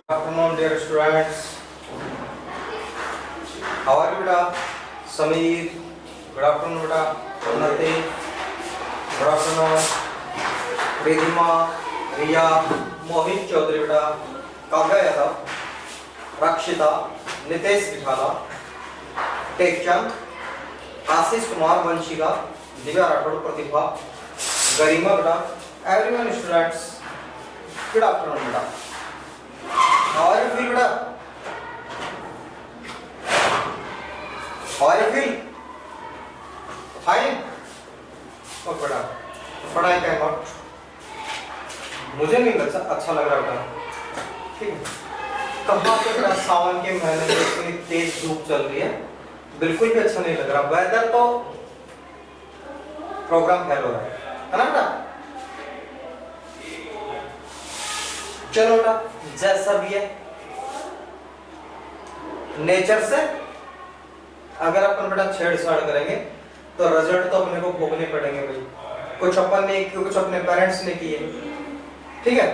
Afternoon, dear students. How are you, beta? Sameer. Good afternoon, beta. Unnati. Good afternoon. Ridhima, Riya, Mohit Chaudhary, beta. Kavya Yadav, Rakshita, Nitesh Vithala, Tekchand, Ashish Kumar Vanshika, Divya Rathod Pratibha, Garima, beta. Everyone, students. Good afternoon, beta. How are you feel, beta? How are you feel? Fine. और बड़ा पढ़ाई का note मुझे नहीं लगता अच्छा लग रहा बेटा। ठीक है, कहाँ पे बड़ा सावन के महीने में इतनी तेज धूप चल रही है, बिल्कुल भी अच्छा नहीं लग रहा। वेदर तो प्रोग्राम फेल हो रहा है ना बेटा। चलो बेटा, जैसा भी है नेचर से अगर अपन बेटा छेड़छाड़ करेंगे तो रिजल्ट तो अपने को भोगने पड़ेंगे भाई। कुछ अपन ने किए, कुछ अपने पेरेंट्स ने किए, ठीक है,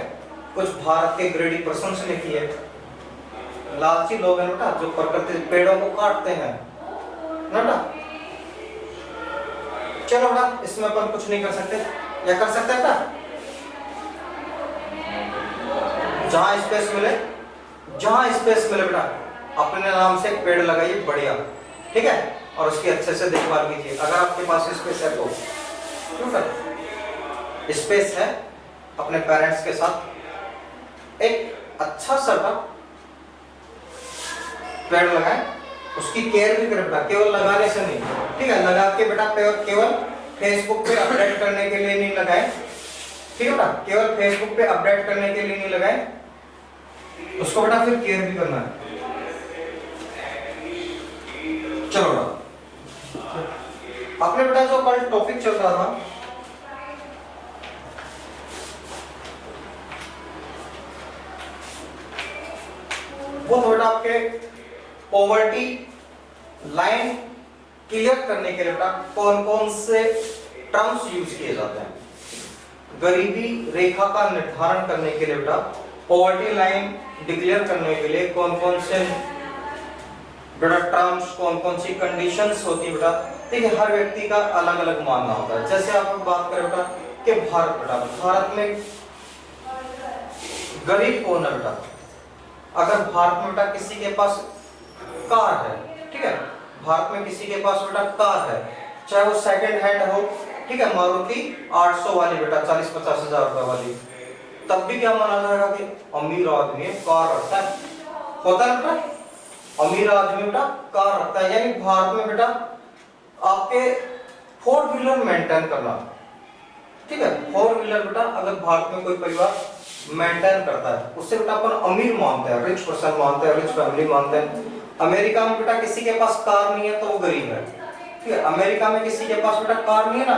कुछ भारत के ग्रेडी पर्सन्स ने किए। लालची लोग हैं बेटा जो प्रकृति पेड़ों को काटते हैं ना बेटा। चलो बेटा, इसमें अपन कुछ नहीं कर सकते या कर सकते बेटा। जहां स्पेस मिले बेटा अपने नाम से एक पेड़ लगाइए, बढ़िया, ठीक है, और उसकी अच्छे से देखभाल कीजिए। अगर आपके पास स्पेस है तो क्यों सर, स्पेस है अपने पेरेंट्स के साथ एक अच्छा सा पेड़ लगाएं, उसकी केयर भी करें बेटा, केवल लगाने से नहीं, ठीक है। लगा के बेटा केवल फेसबुक पे अपडेट करने के लिए नहीं लगाएं, ठीक है बेटा, केवल फेसबुक पे अपडेट करने के लिए नहीं लगाएं, उसको बेटा फिर केयर भी करना है। चलो बेटा, अपने बेटा जो कल टॉपिक चल रहा था वो थोड़ा आपके पॉवर्टी लाइन क्लियर करने के लिए बेटा कौन कौन से टर्म्स यूज किए जाते हैं। गरीबी रेखा का निर्धारण करने के लिए बेटा, पॉवर्टी लाइन डिक्लेयर करने के लिए कौन कौन से बेटा टर्म्स, कौन कौन सी कंडीशंस होती है बेटा। देखिए, हर व्यक्ति का अलग अलग मानना होता है। जैसे आप बात करें बेटा कि भारत में गरीब कौन है बेटा। अगर भारत में बेटा किसी के पास कार है, ठीक है, भारत में किसी के पास बेटा कार है, चाहे वो सेकंड हैंड हो, ठीक है, मारुति 800 वाली बेटा 40-50 हजार रुपए वाली, तब भी क्या माना जाएगा कि अमीर आदमी कार रखता है, होता है बेटा। अमीर आदमी बेटा कार रखता है, यानी भारत में बेटा आपके 4 व्हीलर मेंटेन करना, ठीक है, 4 व्हीलर बेटा अगर भारत में कोई परिवार मेंटेन करता है उससे बेटा अपन अमीर मानते हैं, रिच पर्सन मानते हैं, रिच फैमिली मानते हैं। अमेरिका में बेटा किसी के पास कार नहीं है तो वो गरीब है, ठीक है। अमेरिका में किसी के पास बेटा कार नहीं है ना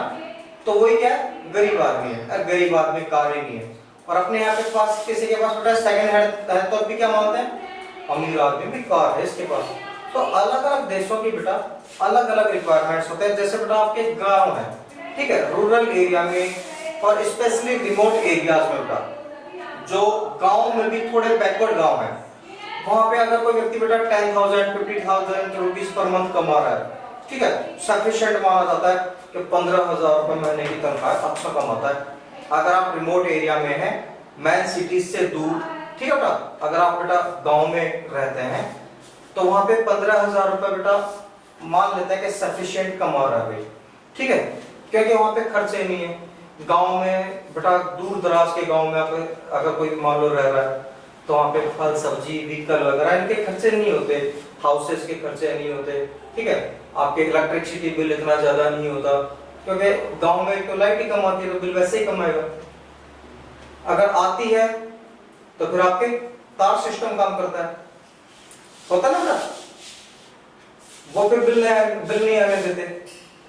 तो वही क्या है, गरीब आदमी है। गरीब आदमी कार ही नहीं है। और अपने यहाँ के पास किसी के पास बेटा सेकंड हैंड है तो भी क्या मानते हैं, अमीर आदमी भी कार है इसके पास। तो अलग अलग देशों की बेटा अलग अलग रिक्वायरमेंट्स होते हैं। जैसे बेटा आपके गांव है, ठीक है, रूरल एरिया में और स्पेशली रिमोट एरियाज में बेटा, जो गांव में भी थोड़े बैकवर्ड गांव है, वहां पे अगर कोई व्यक्ति बेटा 10,000 50,000 रुपीज पर मंथ कमा रहा है, ठीक है, सफिशिएंट माना जाता है कि 15,000 रुपए महीने की तनख्वाह अच्छा कमाता है। अगर आप रिमोट एरिया में हैं, मेन सिटीज से दूर, ठीक है बेटा, अगर आप बेटा गांव में रहते हैं तो वहां पे 15,000 रुपए बेटा मान लेते हैं कि सफिशिएंट कमा रहा है भाई, ठीक है, क्योंकि वहां पे खर्चे नहीं है। गांव में बेटा दूर दराज के गांव में अगर कोई मान लो रह रहा है तो वहां पे फल सब्जी व्हीकल वगैरह इनके खर्चे नहीं होते, हाउसेस के खर्चे नहीं होते, ठीक है, आपके इलेक्ट्रिसिटी बिल इतना ज्यादा नहीं होता, क्योंकि गांव में तो लाइट ही कम आती है तो बिल वैसे ही कमाएगा। अगर आती है तो फिर आपके तार सिस्टम काम करता है, होता ना बेटा, वो फिर बिल नहीं आने देते।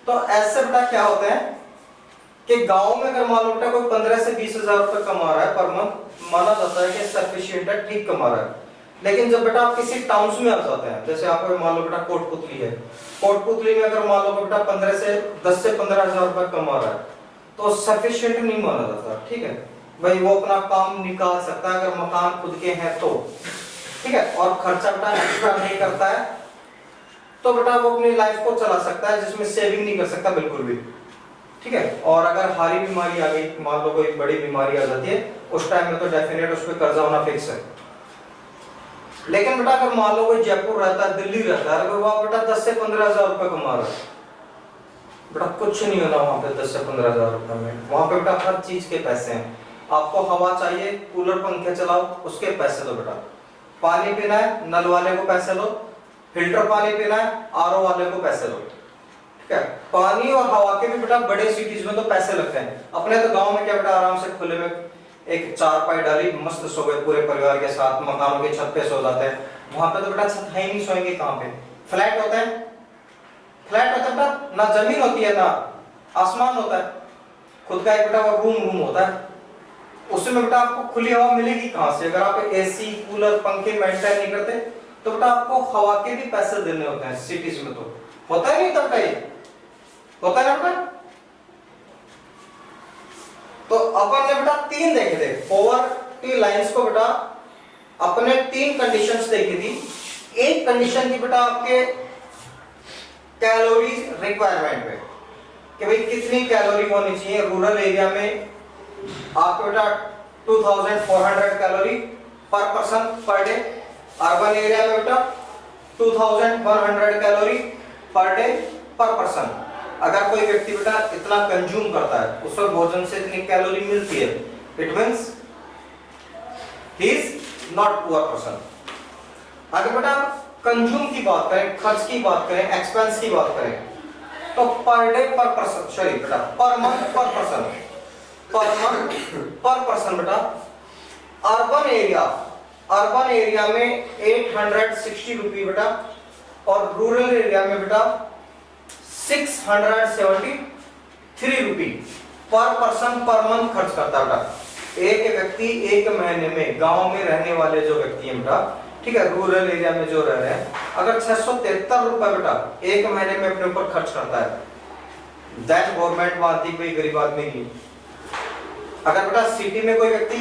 तो ऐसे बेटा क्या होता है कि गांव में अगर मान लो बेटा कोई 15 से 20,000 रुपए कमा रहा है पर मंथ, माना जाता है कि सफिशिएंट है, ठीक कमा रहा है। लेकिन जब बेटा आप किसी टाउन्स में आ जाते हैं, जैसे आप मान लो बेटा कोटपुतली है, कोटपुतली में अगर मान लो बेटा 10 से 15,000 रुपए कमा रहा है तो सफिशिएंट नहीं माना जाता, ठीक है। भाई वो अपना काम निकाल सकता है अगर मकान खुद के हैं तो, ठीक है, और खर्चा बेटा एक्स्ट्रा नहीं करता है, तो बेटा वो अपनी लाइफ को चला सकता है, जिसमें सेविंग नहीं कर सकता बिल्कुल भी। ठीक है, और अगर हारी बीमारी आ गई, मान लो कोई बड़ी बीमारी आ जाती है, उस टाइम में तो डेफिनेट उस पर कर्जा होना फिक्स है। लेकिन बेटा अगर मान लो कोई जयपुर रहता है, दिल्ली रहता है, अगर वहां बेटा 10 से 15,000 रुपए कमा रहा है, बेटा कुछ नहीं होना वहां पे 10 से 15,000 रुपए में। वहां पे बेटा हर चीज के पैसे हैं। आपको हवा चाहिए, कूलर पंखे चलाओ, उसके पैसे दो बेटा। पानी पीना है, नल वाले को पैसे दो। फिल्टर पानी पीना है, आरओ वाले को पैसे दो। ठीक है, पानी और हवा के भी बेटा बड़े सिटीज में तो पैसे लगते हैं। अपने तो गांव में क्या बेटा, आराम से खुले में एक चारपाई डाली, मस्त सो गए पूरे परिवार के साथ, मकानों की छत पे सो जाते हैं। वहां पे तो बेटा छत है ही नहीं, सोएंगे कहां पे? फ्लैट होता है, फ्लैट होता है बेटा, ना जमीन होती है ना आसमान होता है, खुद का एक बेटा वो रूम होता है। उसमें बेटा आपको खुली हवा मिलेगी कहां से? अगर आप एसी कूलर पंखे मेंटेन नहीं करते तो बेटा आपको हवा के भी पैसे देने होते हैं। सिटीज में तो होता है नहीं, तब ये होता है ना बेटा। तो अपन ने बेटा 3 देखे थे पॉवर्टी लाइंस को बेटा, अपने 3 कंडीशंस देखी थी। एक कंडीशन थी बेटा आपके कैलोरीज रिक्वायरमेंट पे, कि भाई कितनी कैलोरी होनी चाहिए। रूरल एरिया में आपको बेटा 2400 कैलोरी पर person per day, urban area में बेटा 2100 कैलोरी पर डे पर पर्सन। अगर कोई व्यक्ति बेटा इतना कंज्यूम करता है, उसको भोजन से इतनी कैलोरी मिलती है, it means he is not poor person. अगर बेटा आप कंज्यूम की बात करें, खर्च की बात करें, एक्सपेंस की बात करें, तो पर डे पर पर्सन, सॉरी बेटा पर मंथ पर पर्सन, पर मंथ पर पर्सन बेटा। अर्बन एरिया में 860 रुपये बेटा, और रूरल एरिया में बेटा 673 रुपये पर पर्सन पर मंथ खर्च करता है बेटा। एक व्यक्ति एक महीने में, गांव में रहने वाले जो व्यक्ति हैं बेटा, ठीक है, रूरल एरिया में जो रह रहे हैं, अगर 673 रुपए बेटा एक महीने में अपने ऊपर खर्च करता है, दैट गवर्नमेंट मानती कोई गरीब आदमी नहीं। अगर बेटा सिटी में कोई व्यक्ति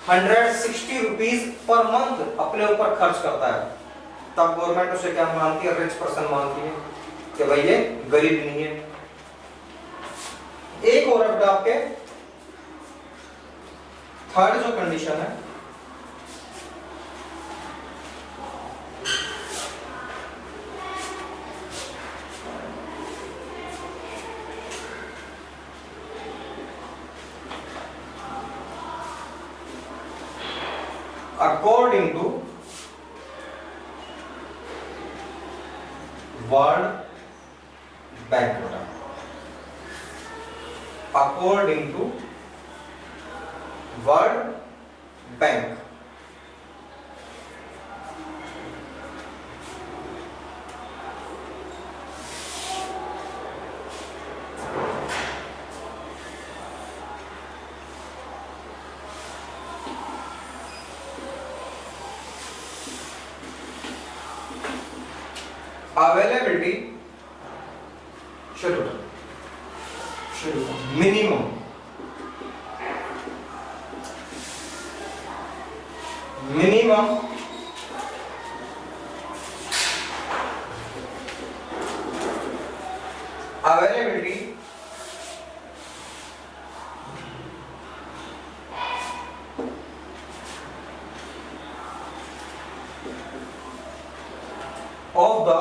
860 रुपीज पर मंथ अपने ऊपर खर्च करता है, तब गवर्नमेंट उसे क्या मानती है? रिच पर्सन मानती है, कि भाई ये गरीब नहीं है। एक और बेटा आपके थर्ड जो कंडीशन है, according to World Bank, according to World Bank, availability minimum availability of the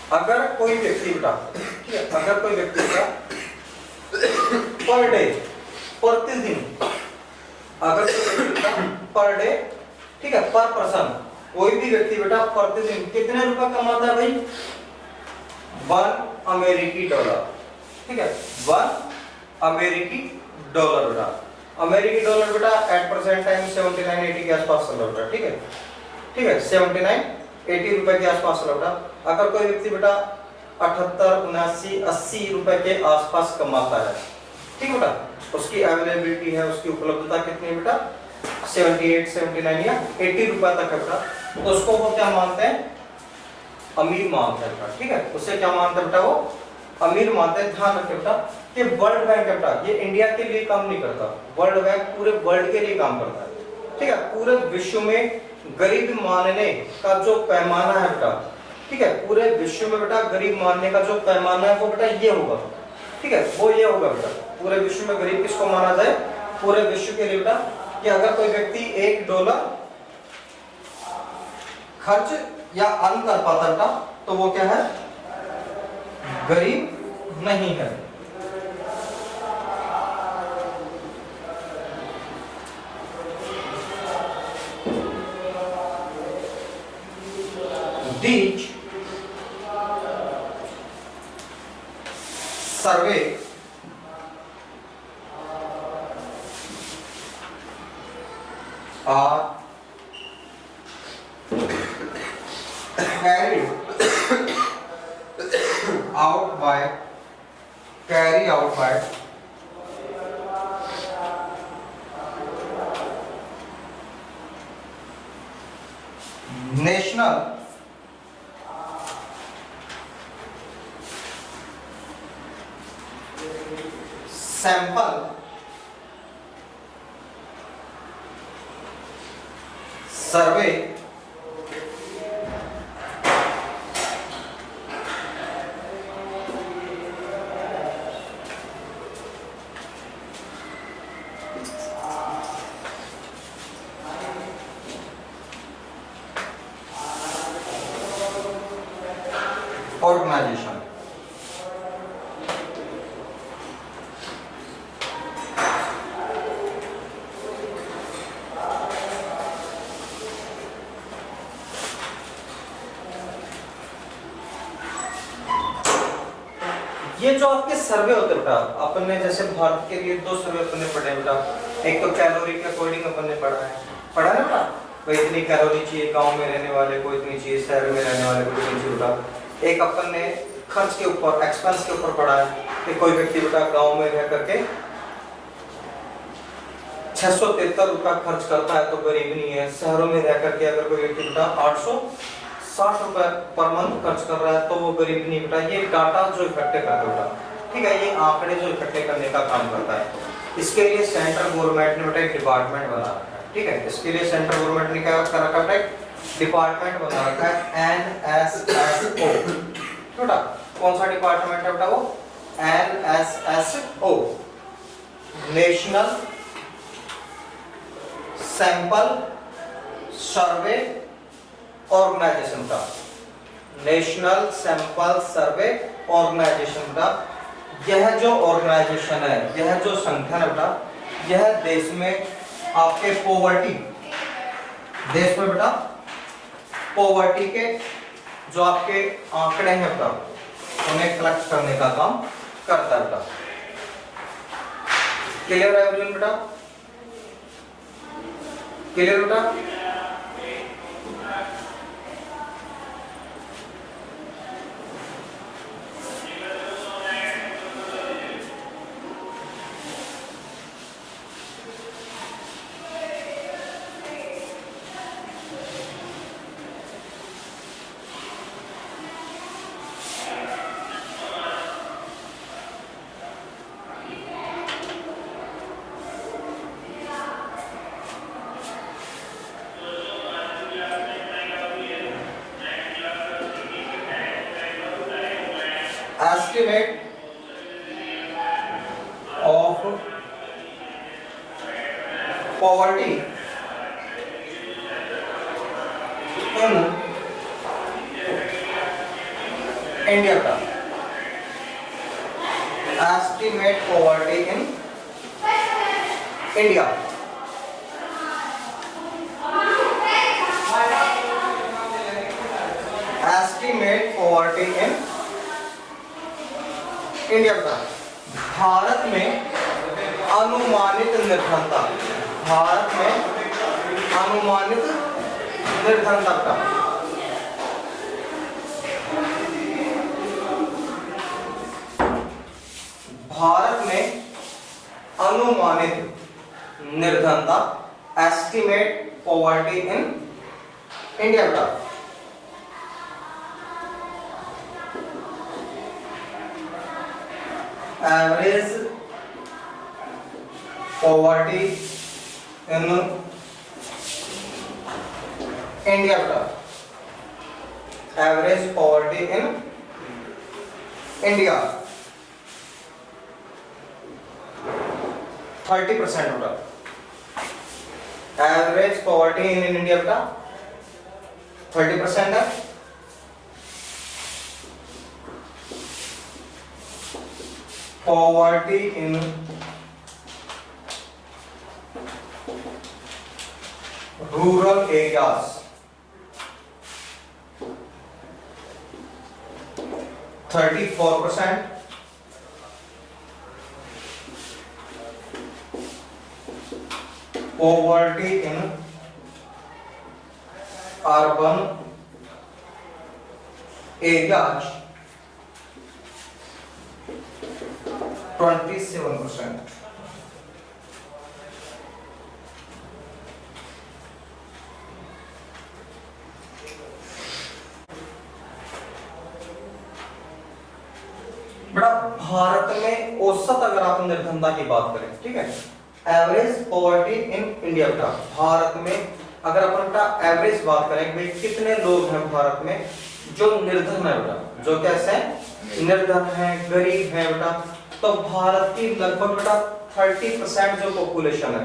अगर कोई व्यक्ति बेटा, ठीक है, अगर कोई व्यक्ति बेटा पर डे, प्रतिदिन अगर कोई व्यक्ति बेटा पर डे, ठीक है, पर पर्सन, कोई भी व्यक्ति बेटा प्रतिदिन कितने रुपए कमाता है भाई? 1 अमेरिकी डॉलर, ठीक है, 1 अमेरिकी डॉलर बेटा। अमेरिकी डॉलर बेटा एट प्रेजेंट टाइम 79-80 के आसपास चल रहा है, ठीक है, ठीक है, 79-80 रुपए के आसपास चल रहा है। अगर कोई व्यक्ति बेटा 78-79-80 रुपए के आसपास कमाता है, ठीक बेटा, उसकी अवेलेबिलिटी है, उसकी उपलब्धता कितनी है बेटा? 78, 79 या 80 रुपए तक है बेटा, तो उसको वो क्या मानते हैं? अमीर मानते हैं बेटा, ठीक है, उसे क्या मानते हैं बेटा? वो अमीर मानते हैं। ध्यान रखें बेटा कि वर्ल्ड बैंक बेटा ये इंडिया के लिए काम नहीं करता, वर्ल्ड बैंक पूरे वर्ल्ड के लिए काम करता है, ठीक है, पूरे विश्व में गरीब मानने का जो पैमाना है बेटा, ठीक है, पूरे विश्व में बेटा गरीब मानने का जो पैमाना है वो बेटा ये होगा, ठीक है, वो ये होगा बेटा, पूरे विश्व में गरीब किसको माना जाए? पूरे विश्व के लिए बेटा, कि अगर कोई व्यक्ति $1 खर्च या अर्न कर पाता बेटा तो वो क्या है? गरीब नहीं है। These survey are carried out by national sample survey organization। ये जो आपके सर्वे होते हैं बेटा, अपन ने जैसे भारत के लिए 2 सर्वे अपन ने पढ़े बेटा, एक तो कैलोरी के अकॉर्डिंग अपन ने पढ़ा है बेटा, कोई इतनी कैलोरी चाहिए गांव में रहने वाले को, इतनी चाहिए शहर में रहने वाले को, इतनी चाहिए बेटा। एक अपन ने खर्च के ऊपर, एक्सपेंस के ऊपर पढ़ा है कि कोई व्यक्ति बेटा गांव में रह करके 673 रुपया खर्च करता है तो गरीब नहीं है, शहरों में रह करके अगर कोई व्यक्ति बेटा 860 रुपए पर मंथ खर्च कर रहा है तो वो गरीब नहीं बेटा। ये डाटा जो इकट्ठे करता है बेटा, ठीक है, ये आंकड़े जो इकट्ठे करने का काम करता है। इसके लिए सेंट्रल गवर्नमेंट ने बेटा एक डिपार्टमेंट बना रखा है, ठीक है, इसके लिए सेंट्रल गवर्नमेंट ने क्या कर रखा है? डिपार्टमेंट बना रखा है NSSO बेटा। कौन सा डिपार्टमेंट है बेटा? वो NSSO, national sample survey organisation का, नेशनल सैंपल सर्वे ऑर्गेनाइजेशन का। यह जो ऑर्गेनाइजेशन है, यह जो संगठन है बेटा, यह देश में आपके पॉवर्टी, देश में बेटा पॉवर्टी के जो आपके आंकड़े हैं बेटा उन्हें कलेक्ट करने का काम करता है बेटा। क्लियर है अर्जुन बेटा? क्लियर बेटा? Estimate of poverty in India का, estimate poverty in India, poverty in India का। भारत में अनुमानित निर्धनता, भारत में अनुमानित निर्धनता का, भारत में अनुमानित निर्धनता, एस्टिमेट पॉवर्टी इन इंडिया का। एवरेज पॉवर्टी इन इंडिया का, एवरेज पॉवर्टी इन इंडिया 30% होगा। एवरेज पॉवर्टी इन इंडिया का 30% है। Poverty in rural areas 34%, poverty in urban areas 27%। बड़ा भारत में औसत अगर आप निर्धनता की बात करें, ठीक है, एवरेज पॉवर्टी इन इंडिया का, भारत में अगर अपन का एवरेज बात करें भाई कितने लोग हैं भारत में जो निर्धन है बेटा, जो कैसे हैं, निर्धन है, गरीब है बेटा, तो भारत की लगभग बेटा 30% जो पॉपुलेशन है,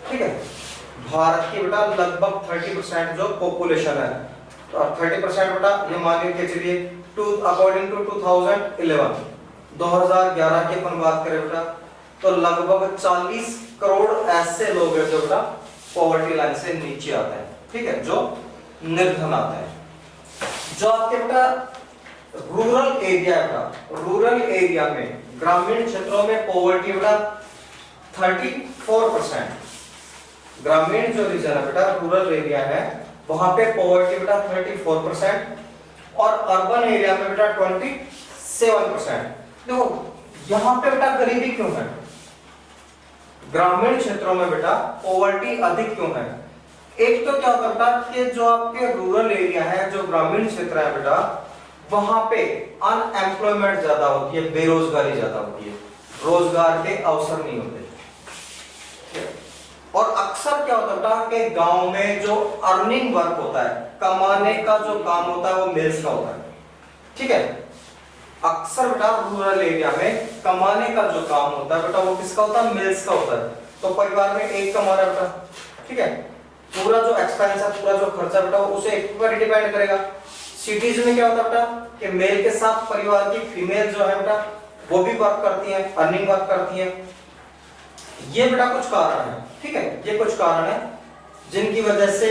ठीक है, भारत की बेटा लगभग 30% जो पॉपुलेशन है, तो 30% बेटा ये मान के चलिए अकॉर्डिंग टू 2011 की अपन बात करें बेटा, तो लगभग 40 करोड़ ऐसे लोग हैं जो बेटा पॉवर्टी लाइन से नीचे आते हैं, ठीक है, जो निर्धन आते हैं। जो आपके बेटा रूरल एरिया है बेटा, रूरल एरिया में, ग्रामीण क्षेत्रों में पॉवर्टी बेटा 34%, ग्रामीण जो रीजन है बेटा, रूरल एरिया है, वहां पे पॉवर्टी बेटा 34% और अर्बन एरिया में बेटा 27%। देखो यहां पे बेटा गरीबी क्यों है, ग्रामीण क्षेत्रों में बेटा पॉवर्टी अधिक क्यों है? एक तो क्या करता कि जो आपके रूरल एरिया है, जो ग्रामीण क्षेत्र है बेटा, वहां पे अनएम्प्लॉयमेंट ज्यादा होती है, बेरोजगारी ज्यादा होती है, रोजगार के अवसर नहीं होते। और अक्सर क्या होता है कि गांव में जो अर्निंग वर्क होता है, कमाने का जो काम होता है, वो मिल्स का होता है, ठीक है, अक्सर बेटा रूरल एरिया में कमाने का जो काम होता है बेटा वो किसका होता है, मिल्स का होता है। तो परिवार में एक कमा रहा है बेटा, ठीक है, पूरा जो एक्सपेंस है, पूरा जो खर्चा बेटा उसे एक पर डिपेंड करेगा। सिटीज में क्या होता है बेटा कि मेल के साथ परिवार की फीमेल जो है बेटा वो भी वर्क करती है, अर्निंग वर्क करती है। ये बेटा कुछ कारण है, ठीक है, ये कुछ कारण है जिनकी वजह से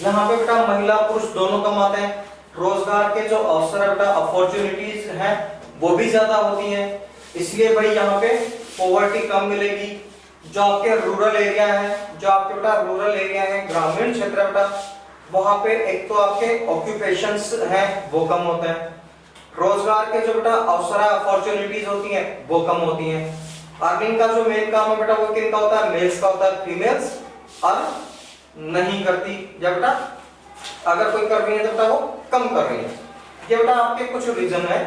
यहाँ पे बेटा महिला पुरुष दोनों कमाते हैं, रोजगार के जो अवसर है बेटा, अपॉर्चुनिटीज हैं वो भी ज्यादा होती हैं, इसलिए भाई यहाँ पे पॉवर्टी कम मिलेगी। जो आपके रूरल एरिया है, जो आपके बेटा रूरल एरिया है, ग्रामीण क्षेत्र है बेटा, वहां पे एक तो आपके ऑक्यूपेशंस हैं वो कम होते हैं, रोजगार के जो बेटा अवसर है, अपॉर्चुनिटीज होती हैं वो कम होती हैं। अर्निंग का जो मेन काम है बेटा वो किनका होता है, मेल्स का होता है, फीमेल्स अर्न नहीं करती, या बेटा अगर कोई कर रही है तो बेटा वो कम कर रही है। ये बेटा आपके कुछ रीजन है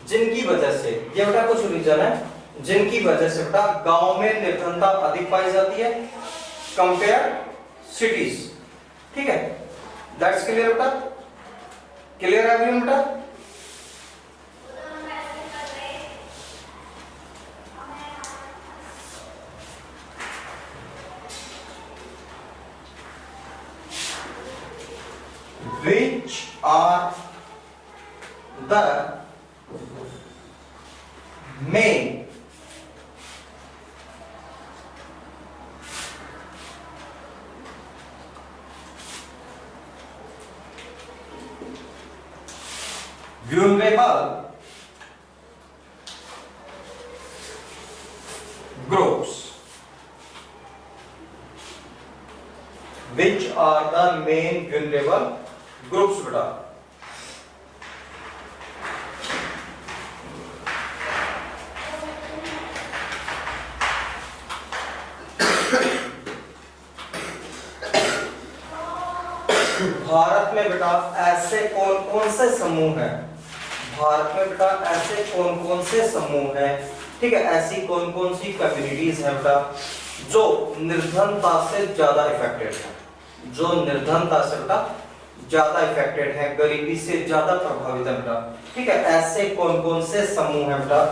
जिनकी वजह से, ये बेटा कुछ रीजन है जिनकी वजह से बेटा गांव में निर्धनता अधिक पाई जाती है कंपेयर सिटीज, ठीक है, दैट्स क्लियर बेटा, क्लियर है एवरीवन बेटा? Which are the main vulnerable groups, which are the main vulnerable groups बेटा। भारत में बेटा ऐसे कौन कौन से समूह हैं, भारत में बेटा ऐसे कौन कौन से समूह हैं, ठीक है, ऐसी कौन कौन सी कम्युनिटीज हैं बेटा जो निर्धनता से ज्यादा इफेक्टेड है, जो निर्धनता से बेटा ज्यादा इफेक्टेड है, गरीबी से ज्यादा प्रभावित है बेटा, ठीक है, ऐसे कौन कौन से समूह हैं बेटा।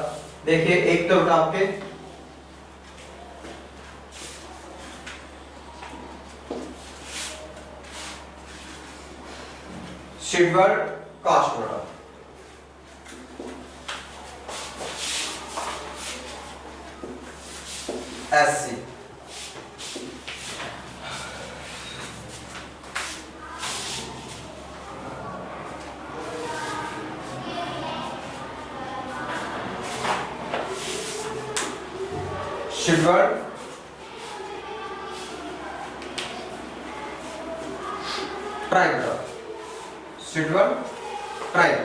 देखिए एक तो बेटा आपके शेड्यूल्ड कास्ट बेटा, एससी, शेड्यूल्ड ट्राइब बेटा, scheduled tribe,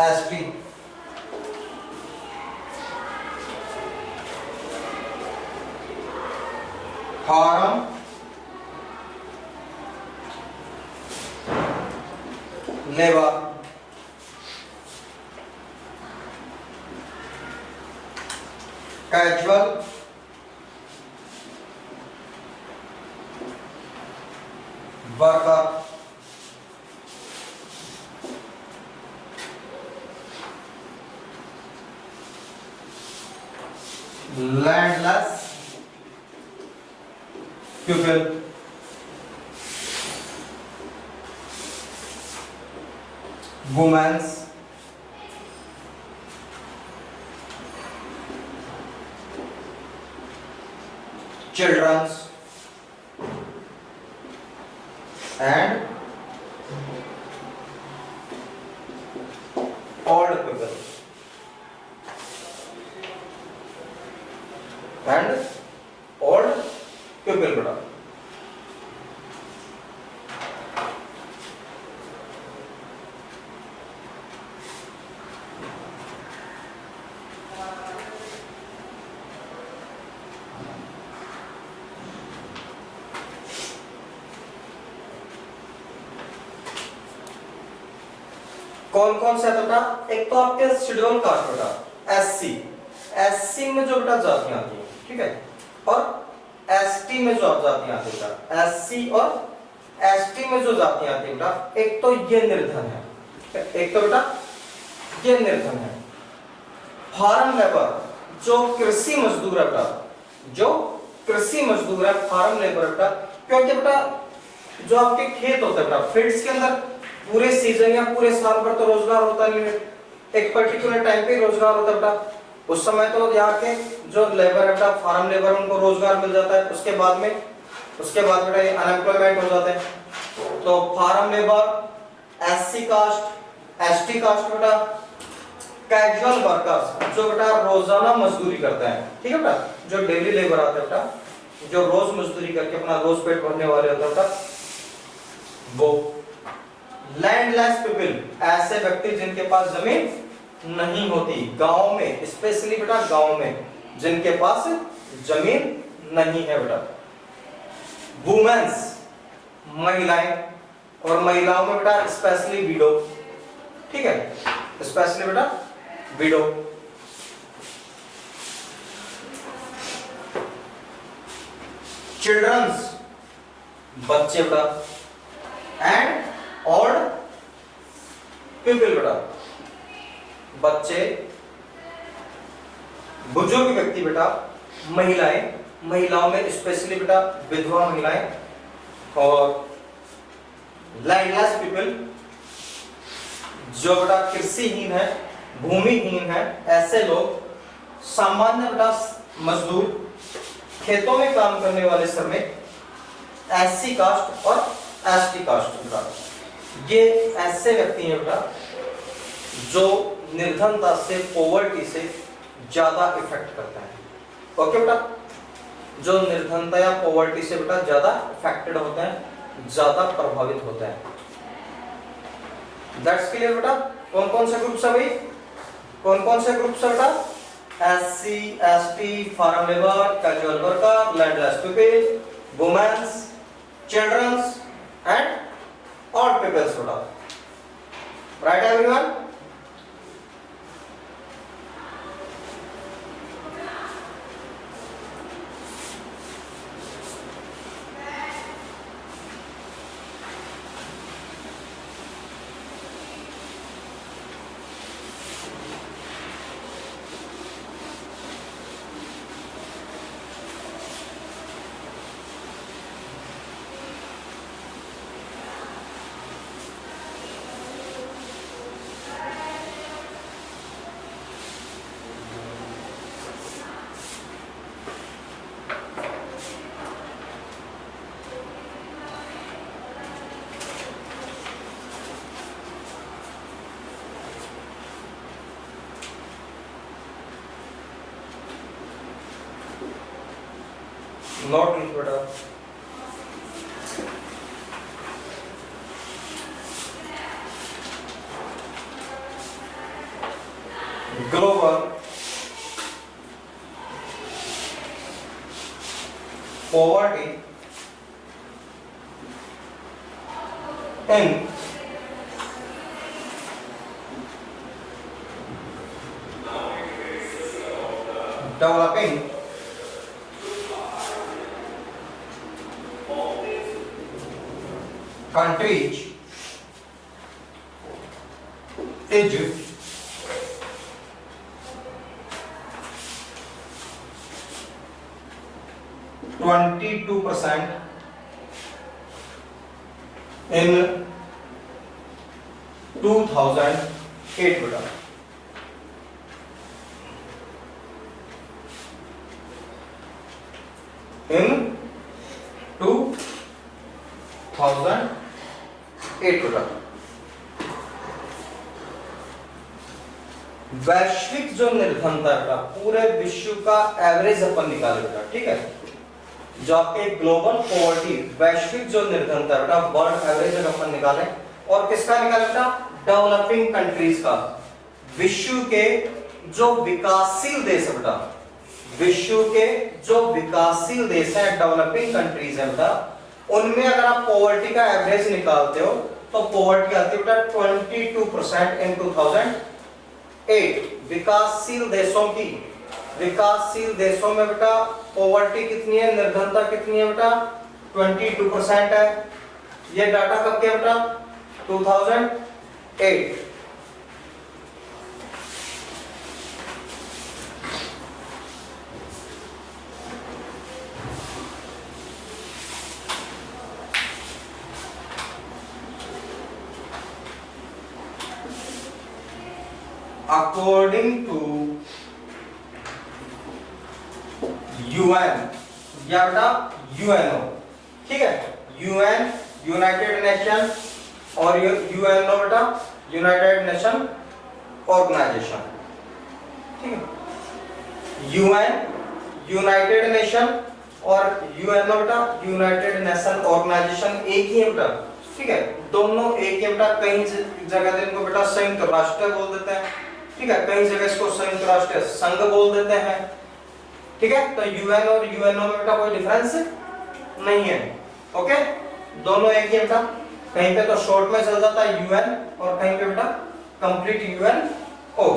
ST, farm labour, casual worker, landless people, womens, childrens and old people and old people बेटा। कौन कौन सा बेटा, एक तो आपके शेड्यूल कास्ट बेटा एससी, एससी में जो बेटा जातियां आती हैं, ठीक है, और एसटी में जो जातियां आती है बेटा, एससी और एसटी में जो जातियां आती है बेटा, एक तो ये निर्धन है, एक तो बेटा ये निर्धन है। फार्म लेबर जो कृषि मजदूर है बेटा, जो कृषि मजदूर है फार्म लेबर बेटा, क्योंकि बेटा जो आपके खेत होते हैं बेटा, फील्ड्स के अंदर पूरे सीजन या पूरे साल भर तो रोजगार होता नहीं है, एक पर्टिकुलर टाइम पे रोजगार होता है बेटा, उस समय तो यहाँ के जो लेबर है बेटा, फार्म लेबर, उनको रोजगार मिल जाता है, उसके बाद बेटा ये अनएम्प्लॉयमेंट हो जाते हैं। तो farm labour, SC caste, ST caste बेटा, कैजुअल वर्कर्स जो बेटा रोजाना मजदूरी करते हैं, ठीक है बेटा, जो डेली लेबर आते हैं बेटा, जो रोज मजदूरी करके अपना रोज पेट भरने वाले होते हैं बेटा, वो लैंडलेस पीपल ऐसे व्यक्ति जिनके पास जमीन नहीं होती, गांव में स्पेशली बेटा, गांव में जिनके पास जमीन नहीं है बेटा। वुमेन्स महिलाएं, और महिलाओं में बेटा स्पेशली विडो, ठीक है, स्पेशली बेटा विडो। चिल्ड्रंस बच्चे बेटा, एंड ओल्ड पीपल बेटा, बच्चे, बुजुर्ग व्यक्ति बेटा, महिलाएं, महिलाओं में स्पेशली बेटा विधवा महिलाएं, और लैंडलेस पीपल जो बेटा कृषिहीन है, भूमिहीन है, ऐसे लोग, सामान्य बेटा मजदूर, खेतों में काम करने वाले श्रमिक, एससी कास्ट और एसटी कास्ट बेटा, ये ऐसे व्यक्ति हैं बेटा जो निर्धनता से, पॉवर्टी से ज्यादा इफेक्ट करता है। ओके बेटा, जो निर्धनता या पॉवर्टी से बेटा ज्यादा इफेक्टेड होता है, ज्यादा प्रभावित होता है। दैट्स क्लियर बेटा। कौन कौन से ग्रुप्स है भाई, कौन कौन से ग्रुप्स है बेटा? SC, ST, farm labour, casual worker, landless people, womens, childrens and all peoples बेटा। Right everyone? Not included. Global poverty in developing countries is 22% in 2008 बेटा। in 2008 बेटा। वैश्विक जो निर्धनता बेटा, पूरे विश्व का एवरेज अपन निकाले बेटा, ठीक है? जो आपके ग्लोबल पॉवर्टी, वैश्विक जो निर्धनता बेटा, वर्ल्ड एवरेज अपन निकाले, और किसका निकाले बेटा? डेवलपिंग कंट्रीज का। विश्व के जो विकासशील देश है बेटा, विश्व के जो विकासशील देश है, डेवलपिंग कंट्रीज है बेटा, उनमें अगर आप पॉवर्टी का एवरेज निकालते हो तो पॉवर्टी आती है बेटा 22% इन 2008। विकासशील देशों की, विकासशील देशों में बेटा पॉवर्टी कितनी है, निर्धनता कितनी है बेटा? 22% है। ये डाटा कब के बेटा? 2008। According to UN या बेटा UNO, ठीक है? UN यूनाइटेड नेशन, और UNO बेटा यूनाइटेड नेशन ऑर्गेनाइजेशन, ठीक है? UN यूनाइटेड नेशन और UNO बेटा यूनाइटेड नेशन ऑर्गेनाइजेशन एक ही है बेटा, ठीक है? दोनों एक ही बेटा। कई जगह इनको बेटा संयुक्त राष्ट्र बोल देते हैं, ठीक है? कई जगह इसको संयुक्त राष्ट्र संघ बोल देते हैं, ठीक है? तो UN और UNO में बेटा कोई डिफरेंस नहीं है। ओके, दोनों एक ही बेटा। कहीं पे तो शॉर्ट में चल जाता है UN और कहीं पे बेटा complete UNO।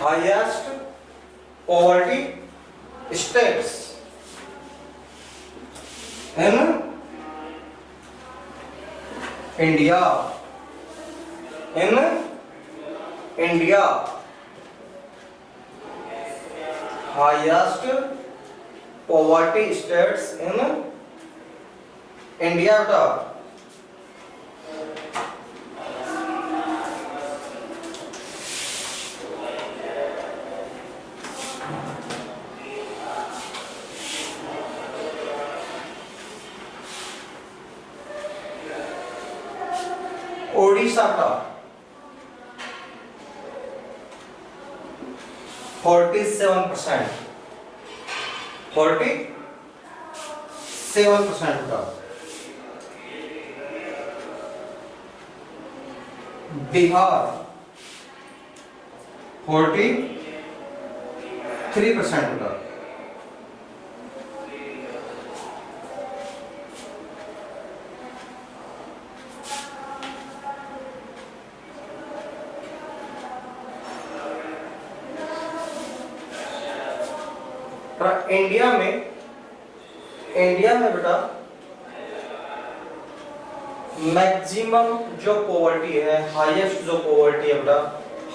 Highest poverty states in India, in India, highest poverty states in India बेटा। ओडिशा का 47%, 47% का। बिहार 43% का। इंडिया में बेटा मैक्सिमम जो पॉवर्टी है, हाईएस्ट जो पॉवर्टी है बेटा,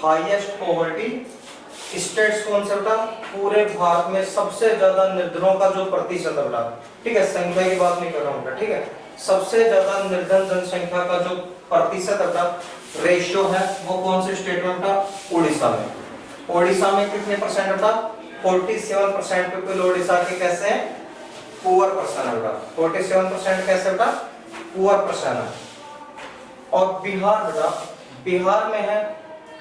हाईएस्ट पॉवर्टी स्टेट्स कौन से बेटा? पूरे भारत में सबसे ज्यादा निर्धनों का जो प्रतिशत है बेटा, ठीक है, संख्या की बात नहीं कर रहा हूँ बेटा, ठीक है, सबसे ज्यादा निर्धन जनसंख्या का जो प्रतिशत है बेटा, रेशियो है, वो कौन से स्टेट में बेटा? उड़ीसा में। उड़ीसा में कितने परसेंट बेटा? 47% पीपल उड़ीसा के कैसे हैं? पुअर पर्सन है बेटा। 47% कैसे बेटा? पुअर पर्सन है। और बिहार बेटा, बिहार में है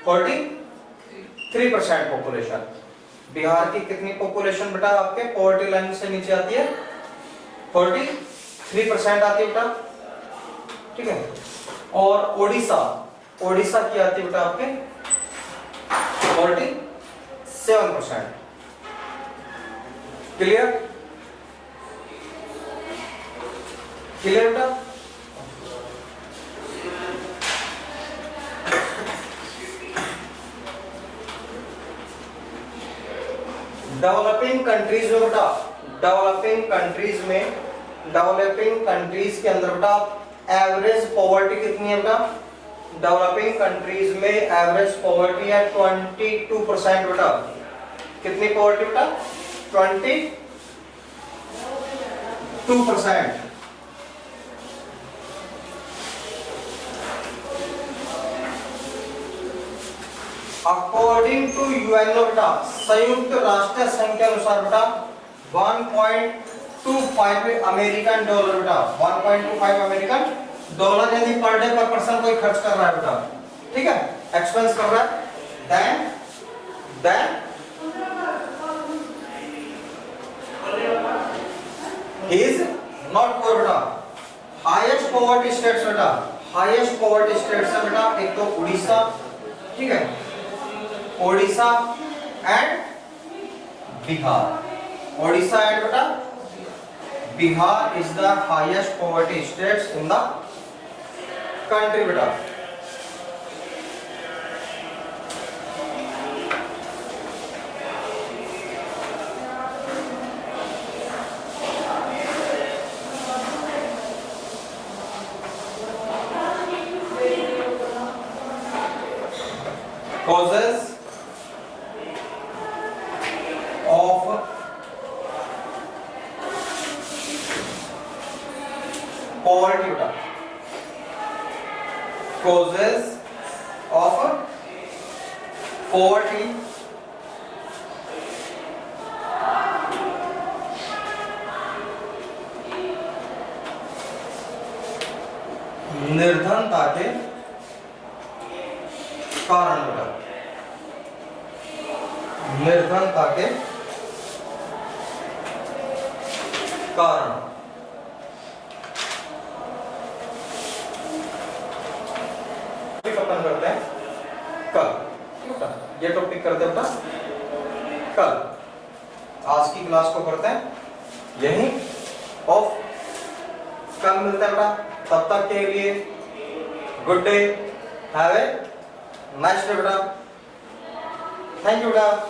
43% पॉपुलेशन। बिहार की कितनी पॉपुलेशन बेटा आपके पॉवर्टी लाइन से नीचे आती है? 43% आती है बेटा, ठीक है। और ओडिशा, ओडिशा की आती है बेटा आपके 47%। क्लियर? क्लियर बेटा? डेवलपिंग कंट्रीज में बेटा, डेवलपिंग कंट्रीज के अंदर बेटा एवरेज पॉवर्टी कितनी है बेटा? डेवलपिंग कंट्रीज में एवरेज पॉवर्टी है 22% बेटा। कितनी पॉवर्टी बेटा? 22%। अकॉर्डिंग टू यूएनओ बेटा, संयुक्त राष्ट्र संघ के अनुसार बेटा 1.25 अमेरिकन डॉलर बेटा, 1.25 अमेरिकन डॉलर यदि पर डे पर पर्सन कोई खर्च कर रहा है बेटा, ठीक है, एक्सपेंस कर रहा है, देन is not poor बेटा। हाईएस्ट पॉवर्टी स्टेट्स बेटा, हाईएस्ट पॉवर्टी स्टेट्स है बेटा, एक तो उड़ीसा, ठीक है, ओडिशा एंड बिहार। ओडिशा एंड बेटा Bihar is the highest poverty states in the country बेटा। Causes of poverty बेटा, causes of poverty निर्धनता के कारण बेटा, निर्धनता के कारण। खत्म करते हैं कल, ये टॉपिक करते हैं बेटा कल। आज की क्लास को करते हैं यही ऑफ, कल मिलते हैं बेटा। तब तक के लिए good day, have a nice day बेटा। थैंक यू बेटा।